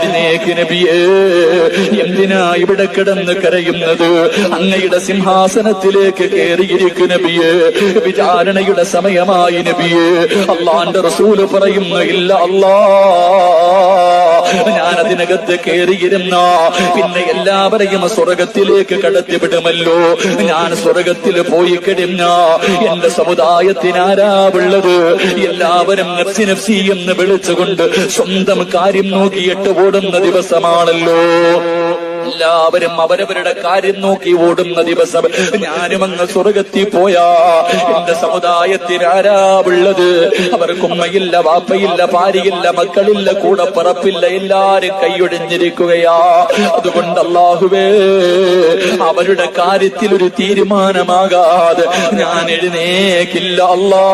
എഴുന്നേക്ക് നബിയേ. എന്തിനാ ഇവിടെ കിടന്ന് കരയുന്നത്? അങ്ങയുടെ സിംഹാസനത്തിലേക്ക് കയറിയിരിക്കും നബിയേ. വിചാരണയുടെ സമയമായി നബിയേ. അള്ളാന്റെ റസൂല് പറയുന്നു, ഇല്ല അല്ലാ, ഞാനതിനകത്ത് കയറിയിരുന്ന പിന്നെ എല്ലാവരെയും സ്വർഗത്തിലേക്ക് കടത്തിവിടുമല്ലോ. ഞാൻ സ്വർഗത്തിൽ പോയി കഴിഞ്ഞ എന്റെ സമുദായത്തിനാരാവുള്ളത്? എല്ലാവരും നഫ്സി നഫ്സി എന്ന് വിളിച്ചുകൊണ്ട് സ്വന്തം കാര്യം നോക്കിയിട്ട് ഓടുന്ന ദിവസമാണല്ലോ. എല്ലാവരും അവരവരുടെ കാര്യം നോക്കി ഓടുന്ന ദിവസം. ഞാനും അങ്ങ് സ്വർഗത്തിൽ പോയാ എന്റെ സമുദായത്തിനാരാവുള്ളത്? അവർക്ക് ഉമ്മയില്ല, വാപ്പയില്ല, ഭാര്യയില്ല, മക്കളില്ല, കൂടെ പറപ്പില്ല, എല്ലാരും കൈയൊഴിഞ്ഞിരിക്കുകയാ. അതുകൊണ്ട് അല്ലാഹുവേ, അവരുടെ കാര്യത്തിൽ ഒരു തീരുമാനമാകാതെ ഞാൻ എഴുന്നേക്കില്ല അല്ലാ.